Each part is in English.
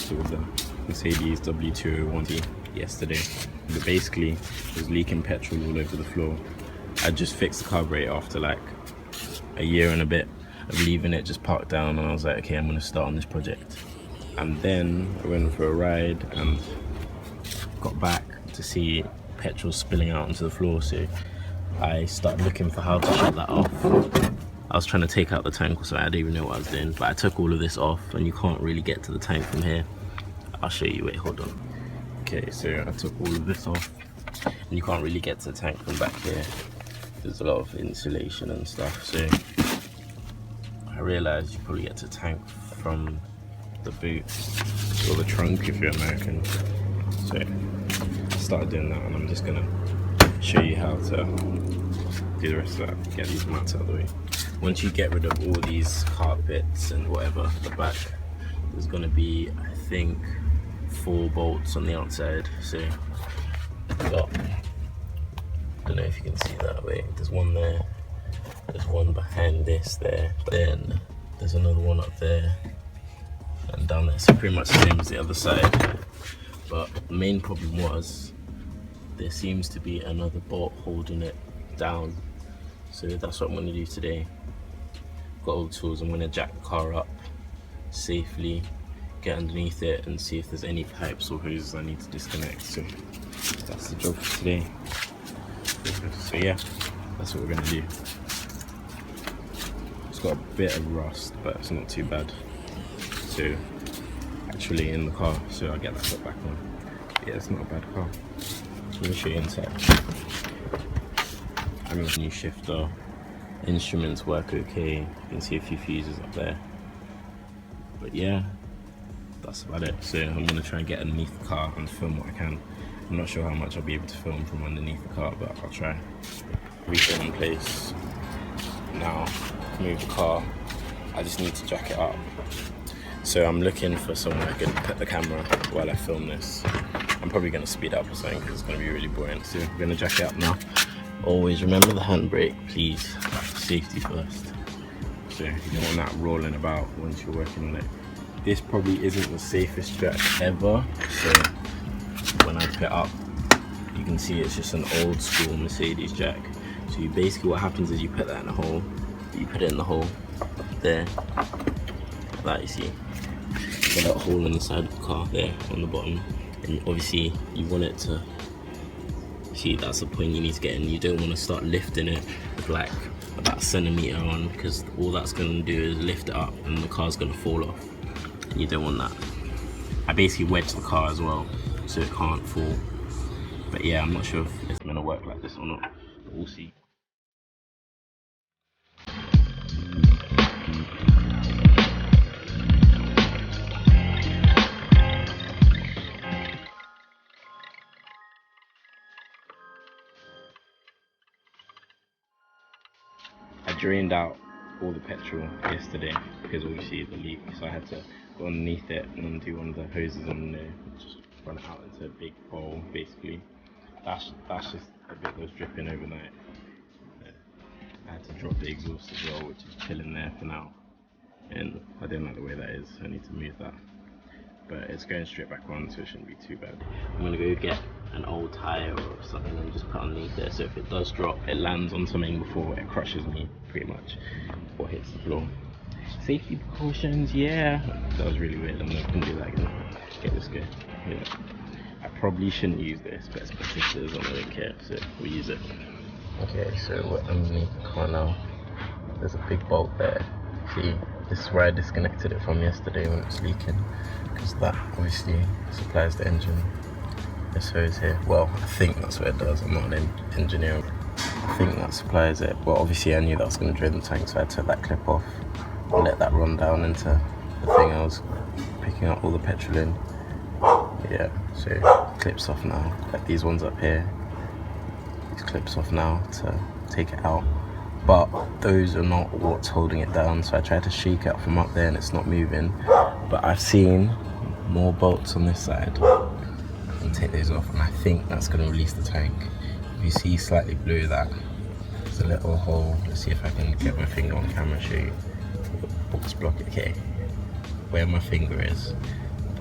issue with the Mercedes W201T yesterday. But basically, it was leaking petrol all over the floor. I just fixed the carburetor after like a year and a bit of leaving it just parked down, and I was like, okay, I'm gonna start on this project. And then I went for a ride and got back to see petrol spilling out onto the floor, so I started looking for how to shut that off. I was trying to take out the tank, so I didn't even know what I was doing, but I took all of this off and you can't really get to the tank from here. I'll show you, wait, hold on. Okay, so I took all of this off and you can't really get to the tank from back here. There's a lot of insulation and stuff, so I realised you probably get to the tank from the boot or the trunk if you're American. So I started doing that, and I'm just gonna show you how to do the rest of that, get these mats out of the way. Once you get rid of all these carpets and whatever at the back, there's gonna be, I think, 4 bolts on the outside. So I don't know if you can see that. Wait, there's one there, there's one behind this there, then there's another one up there and down there. So pretty much the same as the other side. But the main problem was there seems to be another bolt holding it down. So that's what I'm going to do today. Got all the tools. I'm going to jack the car up safely, get underneath it and see if there's any pipes or hoses I need to disconnect. So that's the job for today. So yeah, that's what we're going to do. It's got a bit of rust, but it's not too bad. So actually in the car, so I'll get that put back on. Yeah, it's not a bad car. Let me show you inside. I have a new shifter. Instruments work okay. You can see a few fuses up there. But yeah, that's about it. So I'm gonna try and get underneath the car and film what I can. I'm not sure how much I'll be able to film from underneath the car, but I'll try. Everything in place. Now, move the car. I just need to jack it up. So I'm looking for somewhere I can put the camera while I film this. I'm probably going to speed up or something because it's going to be really boring. So I'm going to jack it up now. Always remember the handbrake, please. Safety first. So you don't want that rolling about once you're working on it. This probably isn't the safest jack ever. So when I put it up, you can see it's just an old school Mercedes jack. So you basically, what happens is you put that in a hole. You put it in the hole there. That you see. Got that hole in the side of the car there on the bottom, and obviously you want it to see, that's the point you need to get in. You don't want to start lifting it with like about a centimetre on, because all that's going to do is lift it up and the car's going to fall off, and you don't want that. I basically wedged the car as well so it can't fall, but yeah, I'm not sure if it's going to work like this or not, but we'll see. Drained out all the petrol yesterday because obviously the leak, so I had to go underneath it and undo one of the hoses on there, just run it out into a big bowl basically. That's just a bit that was dripping overnight. I had to drop the exhaust as well, which is chilling there for now, and I don't like the way that is, so I need to move that. But it's going straight back on, so it shouldn't be too bad. I'm gonna go get an old tyre or something and just put underneath there, so if it does drop, it lands on something before it crushes me, pretty much, or hits the floor. Safety precautions, yeah. That was really weird. I'm not gonna do that again. Get this guy. Yeah. I probably shouldn't use this, but it's my sister's and I don't care, so we'll use it. Okay, so we're underneath the car now. There's a big bolt there. See, this is where I disconnected it from yesterday when it was leaking, because that obviously supplies the engine. This hose here, well, I think that's what it does. I'm not an engineer. I think that supplies it. Well, obviously I knew that was going to drain the tank, so I took that clip off and let that run down into the thing I was picking up all the petrol in. Yeah, so clips off now. Like these ones up here, these clips off now to take it out. But those are not what's holding it down, so I tried to shake it up from up there and it's not moving. But I've seen more bolts on this side. And take those off, and I think that's going to release the tank. If you see slightly below that, there's a little hole. Let's see if I can get my finger on camera and show you. Box block, okay. Where my finger is,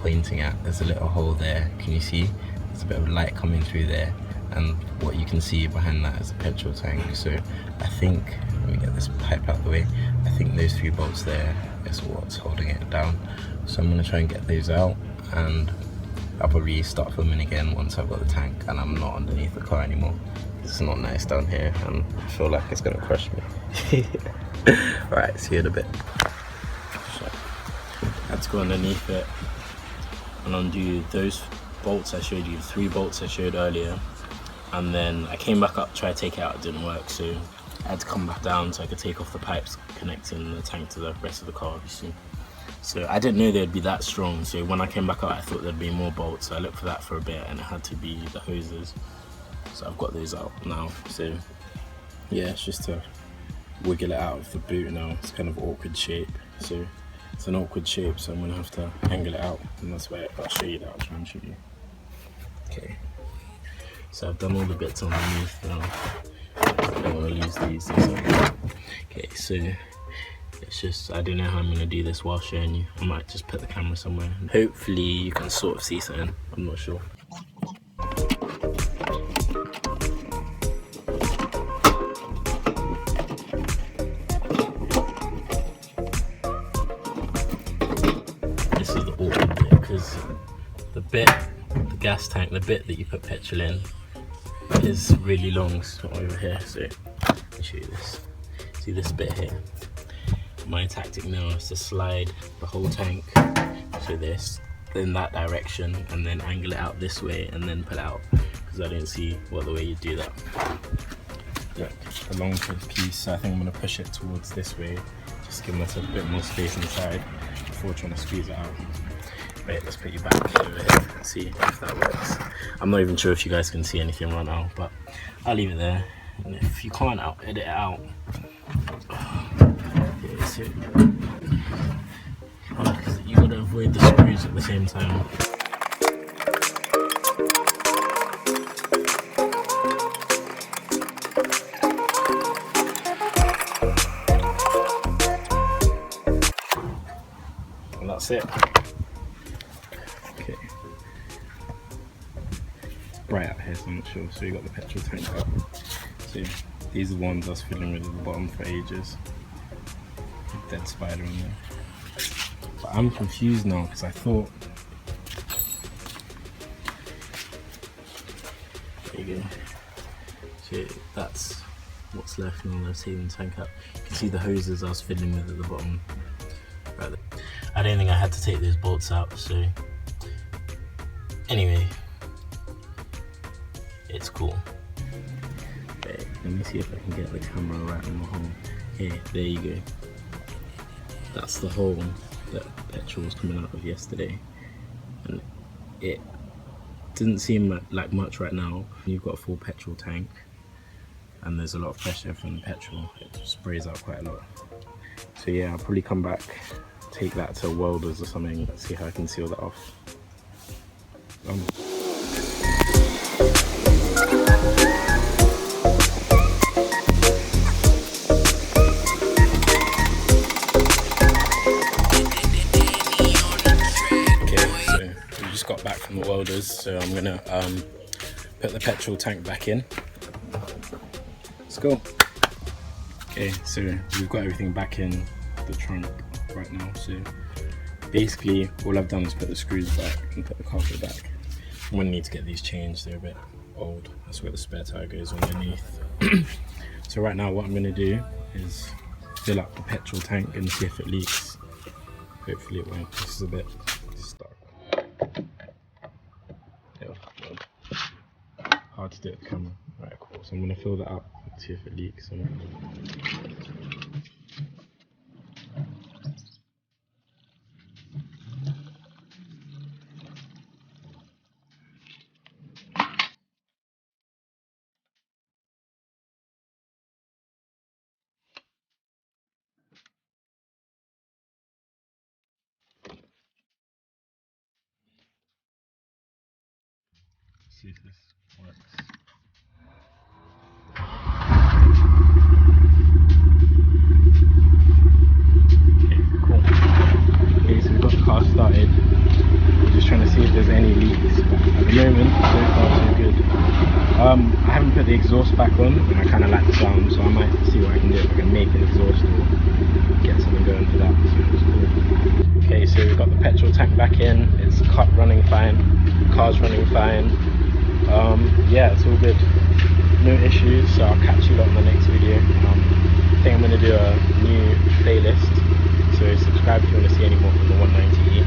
pointing at. There's a little hole there, can you see? There's a bit of light coming through there, and what you can see behind that is a petrol tank. So I think, let me get this pipe out the way, I think those 3 bolts there is what's holding it down. So I'm going to try and get those out, and I'll probably start filming again once I've got the tank and I'm not underneath the car anymore. It's not nice down here and I feel like it's going to crush me. Right, see you in a bit. So, I had to go underneath it and undo those bolts I showed you, 3 bolts I showed earlier, and then I came back up, tried to take it out, it didn't work, so I had to come back down so I could take off the pipes connecting the tank to the rest of the car, obviously. So I didn't know they'd be that strong, so when I came back out I thought there'd be more bolts, so I looked for that for a bit and it had to be the hoses. So I've got those out now, so yeah, it's just to wiggle it out of the boot now. It's kind of awkward shape, so it's an awkward shape, so I'm going to have to angle it out, and that's why I'll show you that, I'll try and show you. Okay, so I've done all the bits underneath now. I don't want to lose these. Okay, so it's just, I don't know how I'm going to do this while showing you. I might just put the camera somewhere. Hopefully you can sort of see something, I'm not sure. This is the awkward bit, because the gas tank, the bit that you put petrol in, is really long, so over here. So let me show you this. See this bit here? My tactic now is to slide the whole tank so this in that direction and then angle it out this way and then pull out, because I don't see what the way you do that. Look, the long piece, so I think I'm going to push it towards this way, just give myself a bit more space inside before trying to squeeze it out. Wait, let's put you back over here and see if that works. I'm not even sure if you guys can see anything right now, but I'll leave it there, and if you can't edit it out, so because you gotta avoid the screws at the same time. And that's it. Okay. It's bright out here, so I'm not sure. So you got the petrol tank up. So these are the ones I was fiddling with at the bottom for ages. Dead spider in there. But I'm confused now because I thought, there you go. So that's what's left now. I've taken the tank up. You can see the hoses I was fiddling with at the bottom. Right there. I don't think I had to take those bolts out, so anyway, it's cool. Okay, let me see if I can get the camera right on the hole. Okay, there you go. That's the hole that petrol was coming out of yesterday, and it didn't seem like much right now. You've got a full petrol tank and there's a lot of pressure from the petrol, it sprays out quite a lot. So yeah, I'll probably come back, take that to welders or something, see how I can seal that off. Got back from the welders, so I'm gonna put the petrol tank back in. Let's go. Okay, so we've got everything back in the trunk right now, so basically all I've done is put the screws back and put the carpet back. I'm gonna need to get these changed, they're a bit old. That's where the spare tire goes underneath. So right now what I'm gonna do is fill up the petrol tank and see if it leaks. Hopefully it won't. This is a bit stuck. Hard to do it with the camera. Right, cool. So I'm going to fill that up and see if it leaks or not. See if this works. Okay, cool. Okay, so we've got the car started. We'll see if there's any leaks, but at the moment so far so good. I haven't put the exhaust back on and I kind of like the sound, so I might see what I can do, if I can make an exhaust or get something going for that. So it's cool. Okay, so we've got the petrol tank back in, it's running fine, car's running fine. Yeah, it's all good, no issues. So I'll catch you lot in the next video. I think I'm going to do a new playlist, so subscribe if you want to see any more from the 190E.